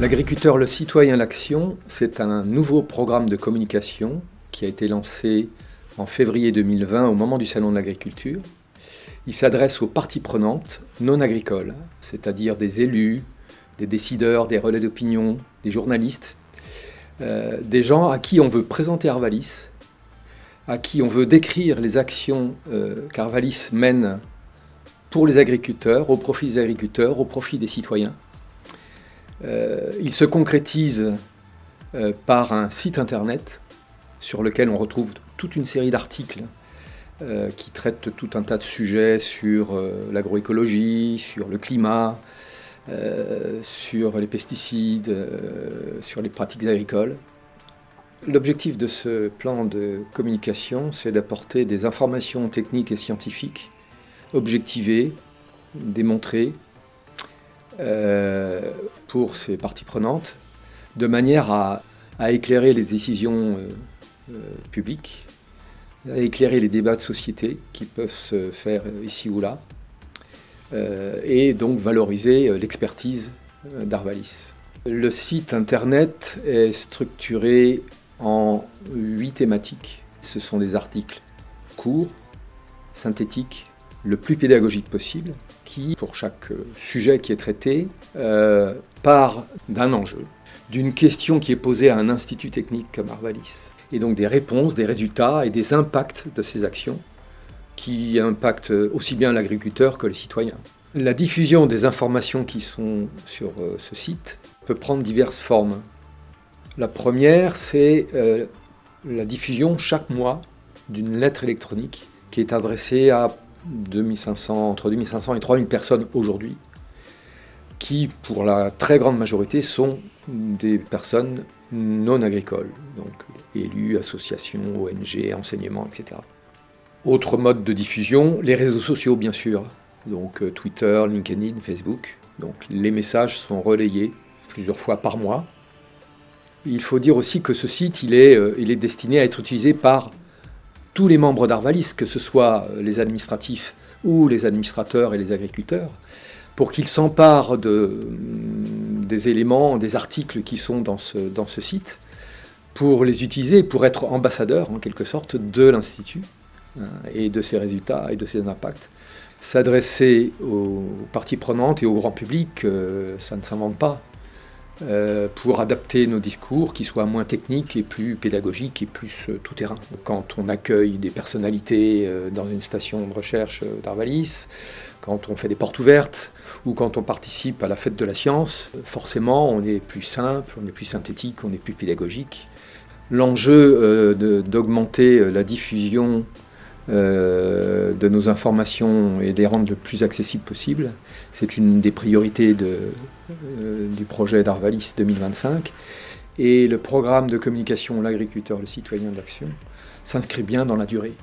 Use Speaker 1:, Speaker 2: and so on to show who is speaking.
Speaker 1: L'agriculteur, le citoyen, l'action, c'est un nouveau programme de communication qui a été lancé en février 2020 au moment du Salon de l'agriculture. Il s'adresse aux parties prenantes non agricoles, c'est-à-dire des élus, des décideurs, des relais d'opinion, des journalistes, des gens à qui on veut présenter Arvalis, à qui on veut décrire les actions qu'Arvalis mène pour les agriculteurs, au profit des agriculteurs, au profit des citoyens. Il se concrétise par un site internet sur lequel on retrouve toute une série d'articles qui traitent tout un tas de sujets sur l'agroécologie, sur le climat, sur les pesticides, sur les pratiques agricoles. L'objectif de ce plan de communication, c'est d'apporter des informations techniques et scientifiques objectivées, démontrées, pour ces parties prenantes, de manière à éclairer les décisions publiques, à éclairer les débats de société qui peuvent se faire ici ou là, et donc valoriser l'expertise d'Arvalis. Le site internet est structuré en 8 thématiques. Ce sont des articles courts, synthétiques, le plus pédagogique possible, qui, pour chaque sujet qui est traité, part d'un enjeu, d'une question qui est posée à un institut technique comme Arvalis, et donc des réponses, des résultats et des impacts de ces actions qui impactent aussi bien l'agriculteur que les citoyens. La diffusion des informations qui sont sur ce site peut prendre diverses formes. La première, c'est la diffusion chaque mois d'une lettre électronique qui est adressée à entre 2500 et 3000 personnes aujourd'hui, qui, pour la très grande majorité, sont des personnes non agricoles, donc élus, associations, ONG, enseignements, etc. Autre mode de diffusion, les réseaux sociaux, bien sûr, donc Twitter, LinkedIn, Facebook. Donc les messages sont relayés plusieurs fois par mois. Il faut dire aussi que ce site, il est destiné à être utilisé par tous les membres d'Arvalis, que ce soit les administratifs ou les administrateurs et les agriculteurs, pour qu'ils s'emparent des éléments, des articles qui sont dans ce site, pour les utiliser, pour être ambassadeurs, en quelque sorte, de l'Institut, et de ses résultats et de ses impacts. S'adresser aux parties prenantes et au grand public, ça ne s'invente pas. Pour adapter nos discours qui soient moins techniques et plus pédagogiques et plus tout-terrain. Quand on accueille des personnalités dans une station de recherche d'Arvalis, quand on fait des portes ouvertes ou quand on participe à la fête de la science, forcément on est plus simple, on est plus synthétique, on est plus pédagogique. L'enjeu d'augmenter la diffusion de nos informations et de les rendre le plus accessibles possible. C'est une des priorités du projet d'Arvalis 2025. Et le programme de communication L'agriculteur, le citoyen d'action s'inscrit bien dans la durée.